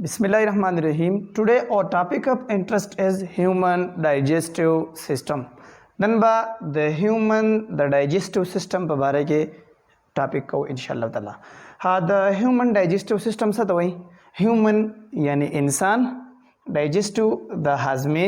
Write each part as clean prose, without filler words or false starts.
Bismillahirrahmanirrahim. Today our topic of interest is human digestive system. Nanba the digestive system पे बारे के टॉपिक को इंशाल्लाह ताला. हाँ the human digestive system सा तो वही human यानी इंसान digestive the हाजमे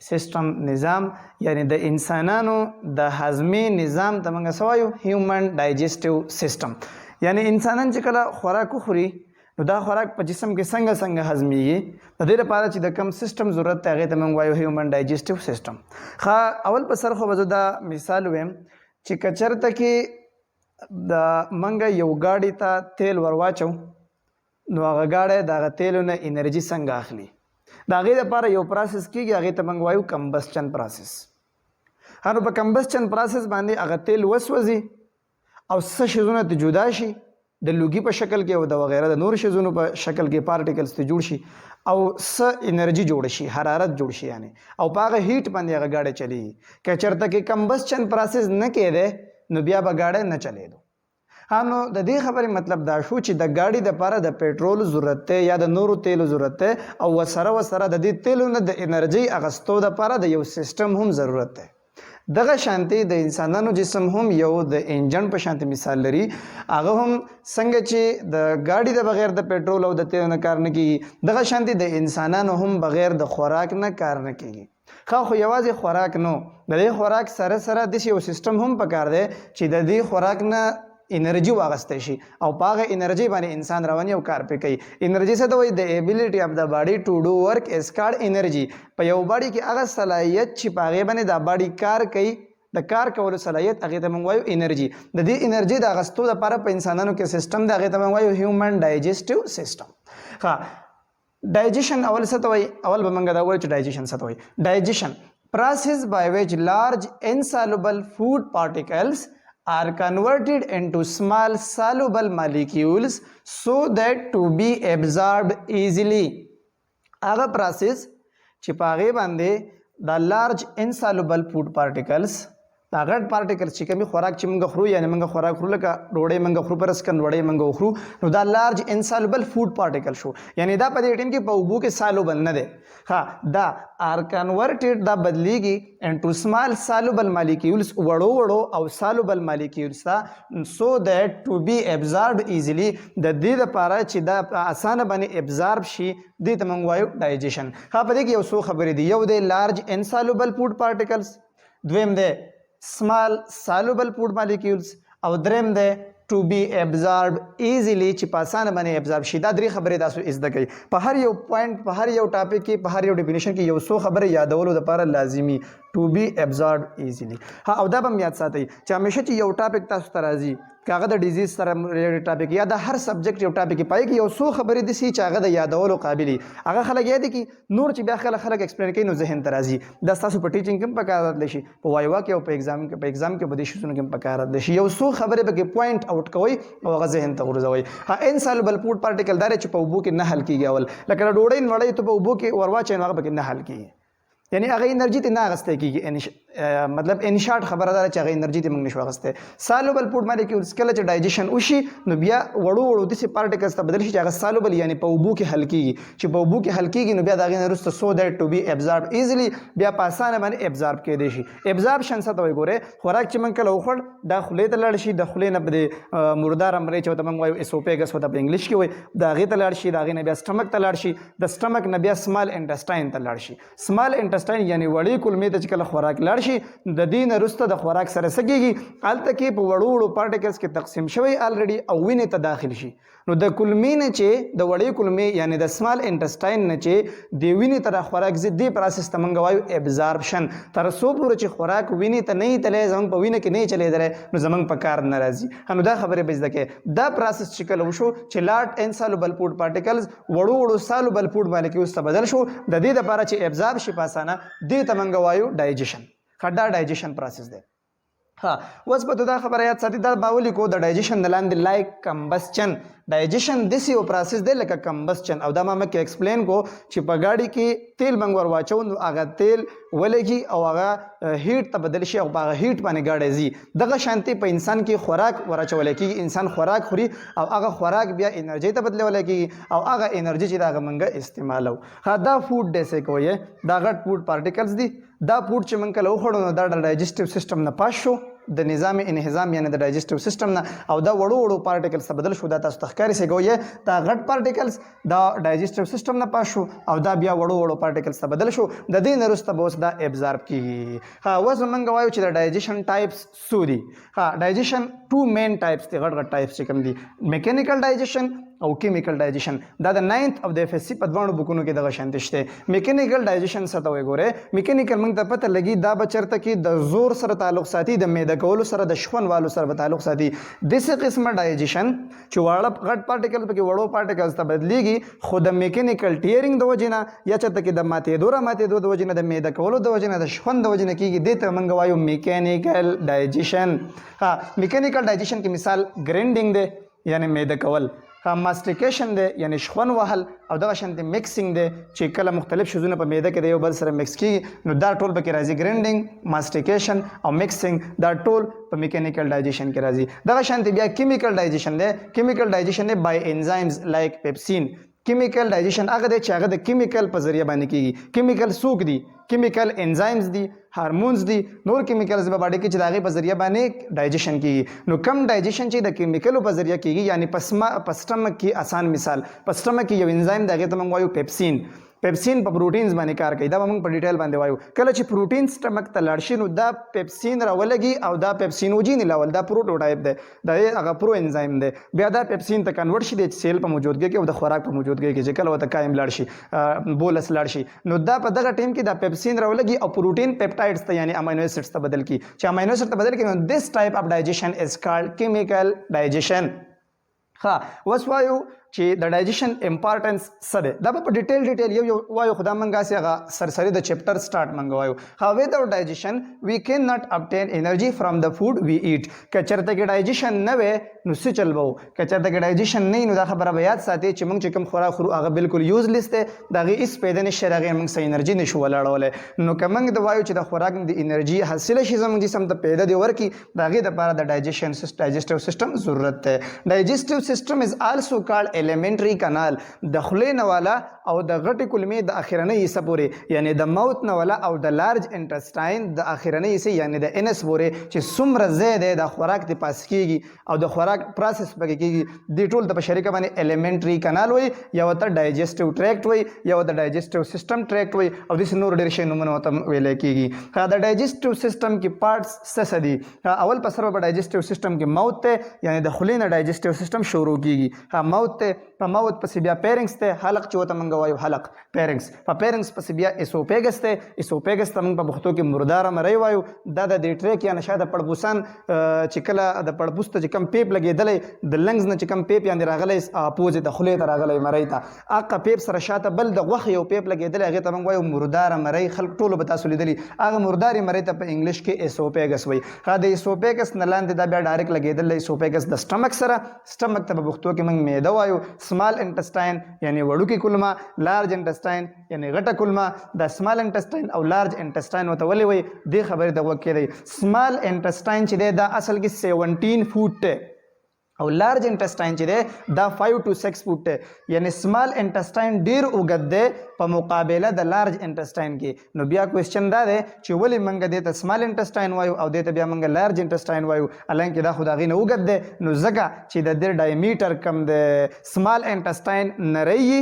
सिस्टम निज़ाम यानी द इंसानानो द हाजमे निज़ाम तमंगा सवायो ह्यूमन डाइजेस्टिव सिस्टम यानी इंसानन چې کله خوراک خوري نو دا خوراک په جسم کې څنګه هضمېږي د دې لپاره چې د کم سیستم ضرورت ته هغې ته موږ وایو هیومن ډایجسټیو سیستم. ښه اول په سر خو به زه دا مثال ویم چې که چېرته کې د موږ یو ګاډي ته تیل ور واچو نو هغه ګاډی د هغه تیلو نه انرژي څنګه اخلي د هغې دپاره یو پروسس کېږي هغې ته موږ وایو کمبسچن پروسس. نو په کمبسچن پروسس باندې هغه تیل وسوځي او څه شیزونه ته جدا شي د لوګي په شکل کې او د وغیره د نور شیزونو په شکل کې پارټیکلز ته جوړ شي او څه انرژي جوړ شي حرارت جوړ شي یعنی او په هغه هیټ باندې هغه ګاډی چلیږي. که چېرته کې کمبسچن پروسس نه کېدی نو بیا به ګاډی نه چلیدو. نو د دې خبرې مطلب دا شو چې د ګاډي دپاره د پېټرول ضرورت دی یا د نورو تیلو ضرورت دی او ورسره د دې تیلو نه د انرژۍ اخیستو دپاره د یو سیسټم هم ضرورت دی. دغه شانتي د انسانانو جسم هم یو د انجن په شانتي مثال لري. هغه هم څنګه چې د ګاډي د بغیر د پېټرول او د تیلو نه کار نه کیږي دغه شانتي د انسانانو هم بغیر د خوراک نه کار نه کیږي. خو یوازې خوراک نو د دې خوراک سره داسې یو سیسټم هم پکار دی چې د دې خوراک نه انرژي واغسته شي او په هغه انرژي باندې انسان رواني او کار پې کوي. انرژي څه ته وایي د ایبیلیټي اف د باډي ټو ډو ورک از کالډ انرژي. په یو باډي کې هغه صلاحیت چې په هغې باندې دا باډي کار کوي د کار کولو صلاحیت هغې ته موږ وایو انرژي. د دې انرژي د اخیستو دپاره په انسانانو کې سیسټم دی هغې ته موږ وایو هیومن ډایجسټیو سیسټم. ښه ډایجیشن اول څه ته وایي اول به موږ دا وایو چې ډایجیشن څه ته وایي. ډایجیشن process by which large insoluble food particles are converted into small soluble molecules so that to be absorbed easily. هغه پروسس چې په هغې باندې د لارج insoluble food particles دا غټ پارټیکلز چې کومې خوراک چې موږ خورو یعنې موږ خوراک خورو لکه ډوډۍ موږ خورو په رسکن ډوډۍ موږ وخورو نو دا لارج انسالوبل فوډ پارټیکل شو یعنی دا په دې ټیم کې په اوبو کې سالوبل نه دی. ها دا آر کنورټډ دا بدلیږي انټو سمال سالوبل مالیکیولز وړو او سالوبل مالیکیولز ته سو دیټ ټو بی ابزاربډ ایزیلی د دې دپاره چې دا اسانه باندې ابزارب شي دې ته موږ وایو ډایجیشن. ها په دې کې یو څو خبرې دي. یو دی لارج انسالوبل فوډ پارټیکلز دویم دی small soluble food molecules او دریم دی to be absorbed easily چې په اسانه باندې ابزارب شي. دا درې خبرې تاسو زده کوئ په هر یو پوینټ په هر یو ټاپک کې په هر یو ډیفینیشن کې یو څو خبرې یادولو لپاره لازمي to be absorbed easily. ها او دا به هم یاد ساتئ چې همیشه چې یو ټاپک تاسو ته راځي که هغه د ډیزیز سره ریلیټډ ټاپک یا د هر سبجیکټ یو ټاپک پای کې یو څو خبرې داسې چې هغه د یادولو قابل وي هغه خلک یاد کړي نور چې بیا خلک ایکسپلین کوي نو ذهن ته راځي. دا ستاسو په ټیچینګ کې هم پکار راتلی شي په وایوا کې او په ایګزام کې په به دې شیزونو کې هم پکار راتلی شي. یو څو خبرې پکې پوینټ آوټ کوئ او هغه ذهن ته غورځوئ. انسالوبل فوډ پارټیکل دا چې په اوبو کې نه حل کېږي اول لکه ډوډۍ نړۍ ته په اوبو کې ور واچوئ نو هغه پکې نه حل کېږي یعنی هغه انرژي ته نه اخیستی کېږي مطلب ان شارټ خبره ده چې هغه انرژي ته موږ نشو اخیستی. سالوبل فوډ مالیکیولز کله چې ډایجیشن وشي نو بیا وړو داسې پارټیکلز ته بدل شي چې هغه سالوبل یعنی په اوبو کې حل کېږي چې په اوبو کې حل کېږي نو بیا د هغې نه وروسته سو دیټ ټو بي ابزارب ایزلی بیا په اسانه باندې ابزارب کېدی شي. ابزاربشن څه ته وایي ګورئ خوراک چې موږ کله وخوړ دا خولې ته لاړ شي د خولې نه په دې مردار امرۍ چې ورته موږ وایو اسوپیګس ورته په انګلیش کې وایي د هغې ته لاړ شي د هغې نه بیا سټمک ته لاړ شي د سټمک نه بیا سمال انټسټاین ته لاړ شي. سمال انټسټاین یعنی وړې کولمې ته چې کله خوراک لاړ شي د دې نه وروسته د خوراک سره څه کېږي هلته کې په وړو پارټیکلز کې تقسیم شوی الریډي او وینې ته داخل شي. نو د کولمې نه چې د وړې کولمې یعنی د سمال انټسټاین نه چې د وینې ته خوراک ځي دې پروسس ته موږ وایو ابزاربشن. تر څو پورې چې خوراک وینې ته نه وي تللی زموږ په وینه کې نه وي چلېدلی نو زموږ په کار نه راځي. نو دا خبرې به زده کوئ. دا پروسس چې کله وشو چې لارج انسالوبل فوډ پارټیکلز وړو سالوبل فوډ مالیکیولز ته بدل شو د دې دپاره چې ابزارب شي په اسانه دې ته موږ وایو ډایجیشن. دا ډایجیشن پروسس دی. ها اوس به دا خبره یاد ساتي دا به ولیکو د ډایجیشن نه لاندې لایک کمبسچن ډایجیشن داسې یو پروسس دی لکه کمبسچن او دا ما مخکې ایکسپلین کو چې په ګاډي کې تیل موږ ور واچو نو هغه تیل ولګي او هغه هیټ ته بدل شي او په هغه هیټ باندې ګاډی ځي دغه شانتي په انسان کې خوراک ورچول کېږي انسان خوراک خوري او هغه خوراک بیا انرژي ته بدلول کېږي او هغه انرژي چې دا هغه موږ استعمالو دا فوډ ډیسې کوي دا غټ فوډ پارټیکلز دي دا فوډ چې موږ کله وخوړو نو دا د ډایجسټیو سیستم نه پاس شو د نظام انهضام یعنی د ډایجسټیو سیستم نه او دا وړو وړو پارټیکلز ته بدل شو دا تاسو ته ښکاري سي کوي دا غټ پارټیکلز دا ډایجسټیو سیستم نه پاس شو او دا بیا وړو وړو پارټیکلز ته بدل شو د دې نه وروسته به اوس دا ابزارب کیږي اوس موږ وایو چې د ډایجیشن ټایپس څو دي ډایجیشن ټو مین ټایپس دي غټ غټ ټایپس چې کوم دي میکانیکل ډایجیشن او کیمیکل ډایجیشن دا د 9th of the FSC په دوانو بوکونو کې دغه شانتي شته میکانیکل ډایجیشن څه ته وایي ګوره میکانیکل موږ ته پته لګي دا بچرته کې د زور سره تعلق ساتي د معده کولو سره د شخون والو سره به تعلق ساتي دغه قسمه ډایجیشن چې واړه غټ پارټیکل پکې وړو پارټیکلز ته بدلیږي خو د میکانیکل ټیرینګ د وجنه یا چرته کې د ماتېدو د وجنه د معده کولو د وجنه د شخون د وجنه کېږي دې ته موږ وایو میکانیکل ډایجیشن میکانیکل ډایجیشن کې مثال ګرینډینګ دی یعنی معده کول ماسټیکیشن دی یعنی شخون وهل او دغه شانتي میکسینګ دی چې کله مختلف شیزونه په معده کې د یو بل سره میکس کیږي نو دا ټول پکې راځي ګرینډینګ ماسټیکیشن او میکسینګ دا ټول په میکانیکل ډایجیشن کې راځي دغه شانتي بیا کیمیکل ډایجیشن دی کیمیکل ډایجیشن دی بای انزایمز لایک پیپسین کیمیکل ډایجیشن هغه دی چې هغه د کیمیکل په ذریعہ باندې کیږي کیمیکل څوک دي کیمیکل انزایمز دي هارمونز دي نور کیمیکلز په باډي کې چې د هغې په ذریعہ باندې ډایجیشن کیږي نو کم ډایجیشن چې د کیمیکلو په ذریعہ کیږي یعنی په سټمک کې آسان مثال په سټمک کې یو انزایم د هغې ته موږ وایو پیپسین پیپسین په پروټینز باندې کار کوي دا به موږ په ډیټیل باندې وایو کله چې پروټین سټمک ته لاړ شي نو دا پیپسین راولګي او دا پیپسینوجین لاول دا پروټوټایپ دی دا هغه پرو انزایم دی بیا دا پیپسین ته کنورټ شي د سیل په موجودګۍ کې او د خوراک په موجودګۍ کې چې کله ورته قایم لاړ شي بولس لاړ شي نو دا په دغه ټیم کې دا پیپسین راولګي او پروټین پیپټایډز ته یعنی امینو ایسډز ته بدل کی چې امینو ایسډ ته بدل کی نو دس ټایپ اف ډایجیشن از کالډ کیمیکل ډایجیشن اوس وایو چې د ډایجیشن امپارټنس څه دی دا به په ډیټیل یو وایو خو دا موږ هسې هغه سرسري د چپټر سټارټ موږ وایو وداوټ ډایجیشن وی کین ناٹ ابټین انرژي فرام د فوډ وی ایټ که چېرته کې ډایجیشن نه وی نو څه چل به و که چېرته کې ډایجیشن نه وي نو دا خبره به یاد ساتئ چې موږ چې کوم خوراک خورو هغه بالکل یوزلیس دی د هغې هېڅ پیدا نشي هغې موږ څه انرژي نشو ولاړولی نو که موږ د وایو چې د خوراک د انرژي حاصله شي زموږ جسم ته پیدا دی ورکړي د هغې دپاره د ډایجسټیو سیسټم ضرورت دی ډایجسټیو سیسټم از آلسو کالډ ایلیمنټري کانال د خولې نه والا او د غټې کلمې د اخرنۍ حصه پورې یعنی د موت نه والا او د لارج انټسټاین د اخرنۍ حصې یعنی د انس پورې چې څومره ځای دی د خوراک د پاس کېږي او د خوراک پروسس پکې کېږي دې ټول ته په شریکه باندې ایلیمنټري کانال وایي یا ورته ډایجسټیو ټریکټ وایي یا ورته ډایجسټیو سیسټم ټریکټ وایي او داسې نور ډېر شی نومونه ورته ویلی کېږي د ډایجسټیو سیسټم کې پارټس څه دي اول په سر په ډایجسټیو سیسټم کې موت دی یعنی د خولې نه ډایجسټیو سیسټم شروع کېږي موت دی په موت پسې بیا پیرنګس دی حلق چې ورته موږ وایو حلق پیرنګس په پیرنګس پسې بیا ایسوپیګس دی ایسوپیګس ته موږ په پښتو کې مرداره مرۍ وایو دا د دې ټریک یا نشه د پړبوسان چې کله د پړبوس ته چې کوم پیپ لګېدلی د لنګز نه چې کوم پیپ یعنې راغلی پوزې ته خولې ته راغلی مرۍ ته هغه پیپ سره شاته بل د غوښې یو پیپ لګېدلی هغې ته موږ وایو مرداره مرۍ خلک ټولو به تاسو لیدلي هغه مردارې مرۍ ته په انګلیش کې ایسوپیګس وایي د ایسوپیګس نه لاندې دا بیا ډایرکټ لګېدل د ایسوپیګس د سټمک سره سټمک ته په پښتو کې موږ معده وایو سمال انټسټاین یعنی وړوکی کلمه لارج انټسټاین یعنی غټه کلمه د سمال انټسټاین او لارج انټسټاین ورته ولې وایي دې خبرې ته غوږ کېدی سمال انټسټاین چې دی دا اصل کې 17 فوټ دی او لارج انټسټاین چې دی دا 5 to 6 فوټ دی یعنی سمال انټسټاین ډیر اوږد دی په مقابله د لارج انټسټاین کې نو بیا کوېسچن دا دی چې ولې موږ دې ته سمال انټسټاین وایو او دې ته بیا موږ لارج انټسټاین وایو حالانکې دا خو د هغې نه اوږد دی نو ځکه چې د دې ډایمیټر کم د سمال انټسټاین نری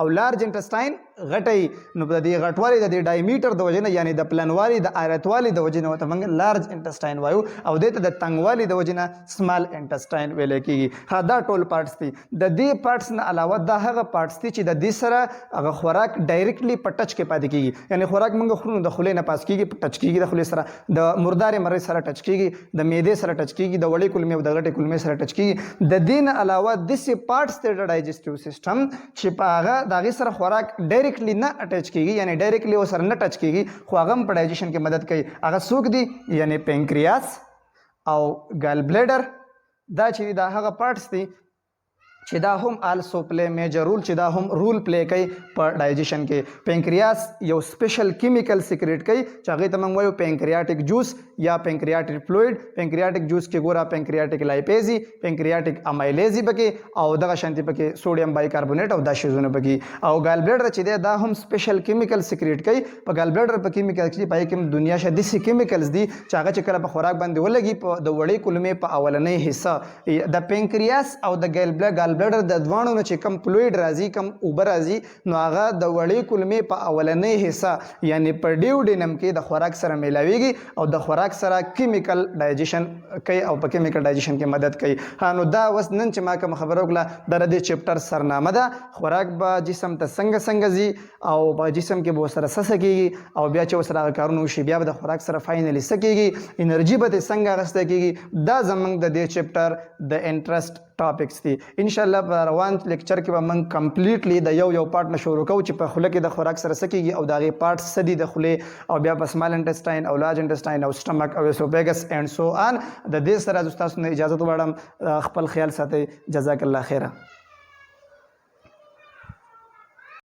او لارج انټسټاین غټي نو د دې غټوالي د دې ډایمیټر د وجې نه یعنی د پلنوالي د آیرتوالي د وجې نه ورته موږ لارج انټسټاین وایو او دې ته د تنګوالي د وجې نه سمال انټسټاین ویلی کېږي دا ټول پارټس دي د دې پارټس نه علاوه دا هغه پارټس دي چې د دې سره هغه خوراک ډایرکټلی په ټچ کې پاتې کېږي یعنی خوراک موږ خورو نو د خولې نه پاس کېږي په ټچ کېږي د خولې سره د مردارې مرۍ سره ټچ کېږي د معدې سره ټچ کېږي د وړې کلمې او د غټې کلمې سره ټچ کېږي د دې نه علاوه داسې پارټس دی د ډایجسټیو سیسټم چې په هغه د هغې سره خوراک ډایرکټلی نه اټچ کېږي یعنی ډایرکټلی ورسره نه ټچ کېږي خو هغه هم په ډایجیشن کې مدد کوي هغه څوک دي یعنی پینکریاس او ګال بلیډر دا چې دا هغه پارټس دي چې دا هم آلسو پلی میجر رول چې دا هم رول پلی کوي په ډایجیشن کې. پینکریاس یو سپیشل کیمیکل سیکریټ کوي چې هغه ته موږ وایو پینکریاټک جوس یا پینکریاټک فلوئډ. پینکریاټک جوس کې ګوره پینکریاټک لایپیزي، پینکریاټک امایلیزي پکې او دغه شانتي پکې سوډیم بایکاربونیټ او دا شیزونه پکې. او ګال بلیډر چې دی دا هم سپیشل کیمیکل سیکریټ کوي. په ګال بلیډر په کیمیکل کې پای کې دنیا شه داسې کیمیکلز دي چې هغه چې کله په خوراک باندې ولګي په د وړې کولمې په اولنۍ حصہ د پینکریاس او د ګال بلیډر د دوانو نه چې کم فلوئډ راځي کم اوبه راځي نو هغه د وړې کولمې په اولنۍ حصہ یعنی په ډیوډینم کې د خوراک سره میلاویږي او د خوراک سره کیمیکل ډایجیشن کوي او په کیمیکل ډایجیشن کې مدد کوي. ها نو دا اوس نن چې ما کوم خبره وکړه د دې چپټر سرنامه ده. خوراک به جسم ته څنګه ځي او په جسم کې به سره سس کېږي او بیا چې سره کارونه وشي بیا به د خوراک سره فاینلی سکیږي انرژي به څنګه غسته کېږي. دا زمونږ د دې چپټر د انټرست ټاپکس دي. ان شاء الله په روان لیکچر کې به موږ کمپلیټلی د یو پارت نه شروع کوو چې په خوله کې د خوراک سره سکیږي او دغه پارت سدي د خوله او بیا په سمال انټسټاین او لارج انټسټاین او سټمک او اسوفیګس اینڈ سو آن. د دې سره تاسو نه اجازه غواړم خپل خیال ساتئ. جزاک الله خیره.